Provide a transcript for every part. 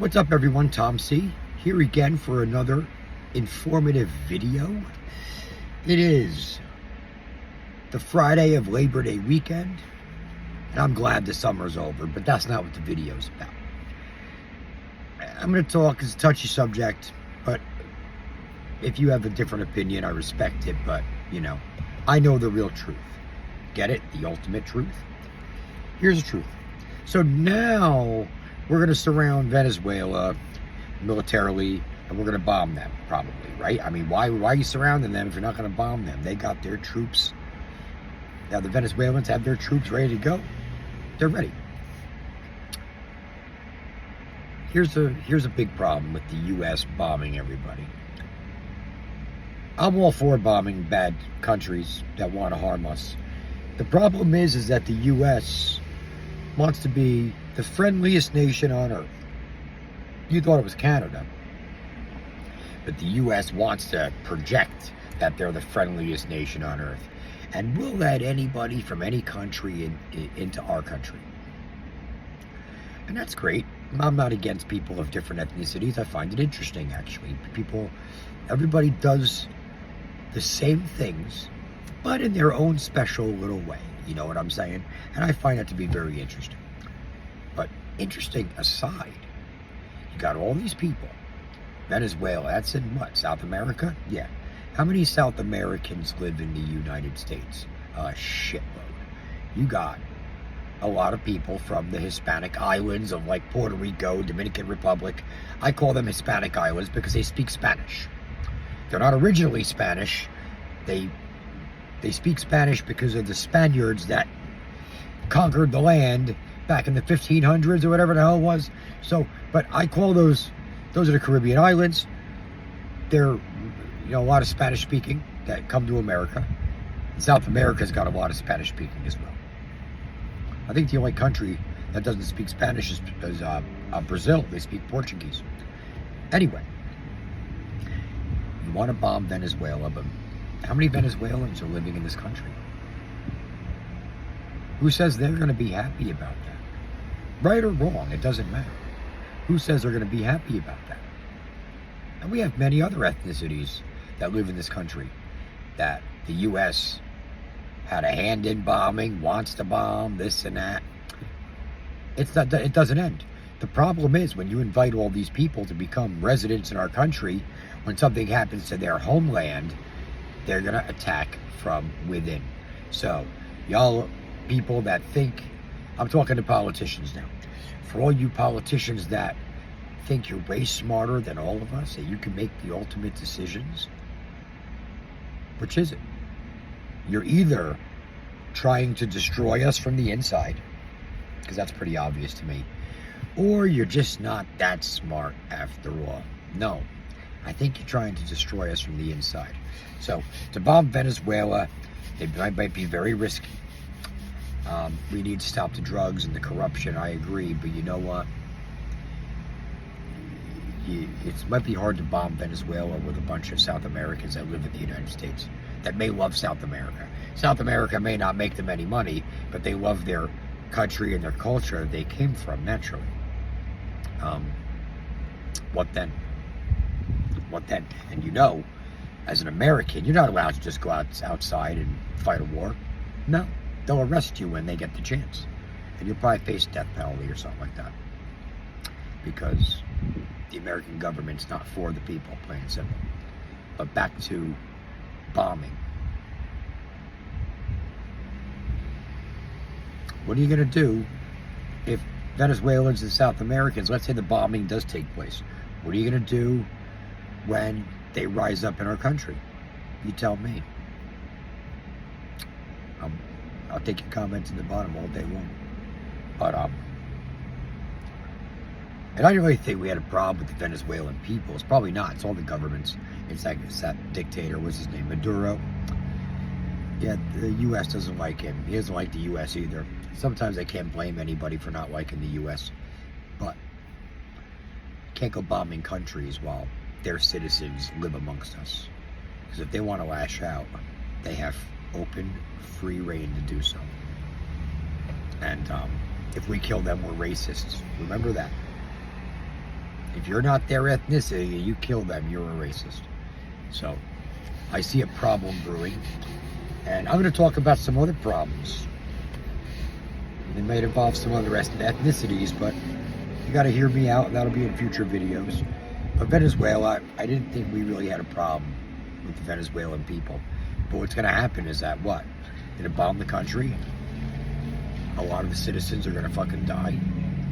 What's up, everyone? Tom C. here again for another informative video. It is the Friday of Labor Day weekend, and I'm glad the summer's over, but that's not what the video's about. I'm going to talk, it's a touchy subject, but if you have a different opinion, I respect it, but, I know the real truth. Get it? The ultimate truth? Here's the truth. So now we're going to surround Venezuela militarily, and we're going to bomb them, probably, right? I mean, why are you surrounding them if you're not going to bomb them? They got their troops. Now, the Venezuelans have their troops ready to go. They're ready. Here's a big problem with the U.S. bombing everybody. I'm all for bombing bad countries that want to harm us. The problem is that the U.S. wants to be the friendliest nation on earth. You thought it was Canada. But the U.S. wants to project that they're the friendliest nation on earth. And we'll let anybody from any country into our country. And that's great. I'm not against people of different ethnicities. I find it interesting, actually. Everybody does the same things, but in their own special little way. You know what I'm saying? And I find that to be very interesting. But interesting aside, you got all these people. Venezuela, that's in what, South America? Yeah. How many South Americans live in the United States? A shitload. You got a lot of people from the Hispanic islands of like Puerto Rico, Dominican Republic. I call them Hispanic islands because they speak Spanish. They're not originally Spanish. They speak Spanish because of the Spaniards that conquered the land back in the 1500s or whatever the hell it was. So, but I call those are the Caribbean islands. They're, a lot of Spanish speaking that come to America. South America's got a lot of Spanish speaking as well. I think the only country that doesn't speak Spanish is Brazil. They speak Portuguese. Anyway, you want to bomb Venezuela, but how many Venezuelans are living in this country? Who says they're going to be happy about that? Right or wrong, it doesn't matter. Who says they're going to be happy about that? And we have many other ethnicities that live in this country that the U.S. had a hand in bombing, wants to bomb, this and that. It doesn't end. The problem is when you invite all these people to become residents in our country, when something happens to their homeland, they're going to attack from within. So, y'all people that think, I'm talking to politicians now, for all you politicians that think you're way smarter than all of us, that you can make the ultimate decisions, which is it? You're either trying to destroy us from the inside, because that's pretty obvious to me, or you're just not that smart after all. No, I think you're trying to destroy us from the inside. So, to bomb Venezuela, it might be very risky. We need to stop the drugs and the corruption, I agree, but you know what? It might be hard to bomb Venezuela with a bunch of South Americans that live in the United States that may love South America. South America may not make them any money, but they love their country and their culture they came from naturally. What then? What then? And as an American, you're not allowed to just go outside and fight a war. No. They'll arrest you when they get the chance. And you'll probably face death penalty or something like that. Because the American government's not for the people, plain and simple. But back to bombing. What are you going to do if Venezuelans and South Americans, let's say the bombing does take place, what are you going to do when they rise up in our country? You tell me. I'll take your comments in the bottom all day long. But, and I don't really think we had a problem with the Venezuelan people. It's probably not. It's all the governments. It's that dictator, what's his name, Maduro. Yeah, the U.S. doesn't like him. He doesn't like the U.S. either. Sometimes I can't blame anybody for not liking the U.S. But you can't go bombing countries while their citizens live amongst us. Because if they want to lash out, they have open, free reign to do so. And if we kill them, we're racists. Remember that. If you're not their ethnicity and you kill them, you're a racist. So I see a problem brewing. And I'm going to talk about some other problems. They might involve some other ethnicities, but you got to hear me out. That'll be in future videos. But Venezuela, I didn't think we really had a problem with the Venezuelan people. But what's going to happen is that what? They're going to bomb the country. A lot of the citizens are going to fucking die.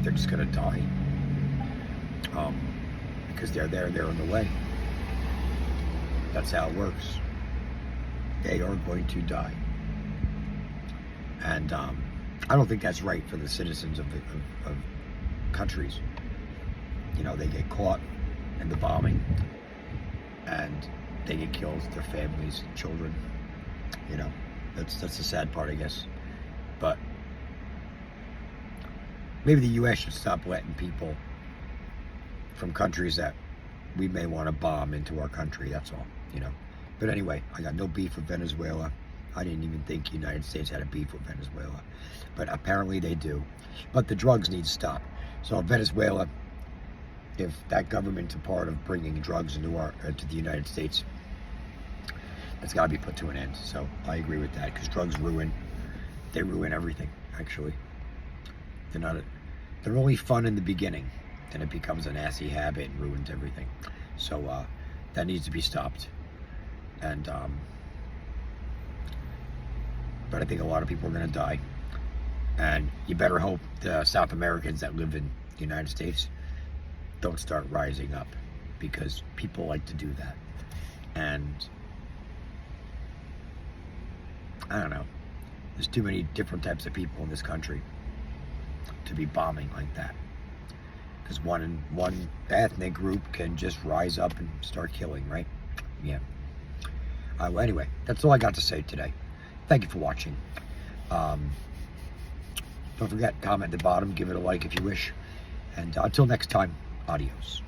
They're just going to die. Because they're in the way. That's how it works. They are going to die. And I don't think that's right for the citizens of countries. You know, they get caught in the bombing and they get killed, their families, children. You know, that's the sad part, I guess. But maybe the U.S. should stop letting people from countries that we may want to bomb into our country, that's all, you know. But anyway, I got no beef with Venezuela. I didn't even think the United States had a beef with Venezuela. But apparently they do. But the drugs need to stop. So Venezuela, if that government's a part of bringing drugs into to the United States, that's got to be put to an end. So I agree with that, because drugs ruin everything, actually. They're only fun in the beginning. Then it becomes a nasty habit and ruins everything. So that needs to be stopped. And but I think a lot of people are going to die. And you better hope the South Americans that live in the United States don't start rising up, because people like to do that. And I don't know. There's too many different types of people in this country to be bombing like that. Because one ethnic group can just rise up and start killing, right? Yeah. Well, anyway, that's all I got to say today. Thank you for watching. Don't forget, comment at the bottom, give it a like if you wish. And until next time, adios.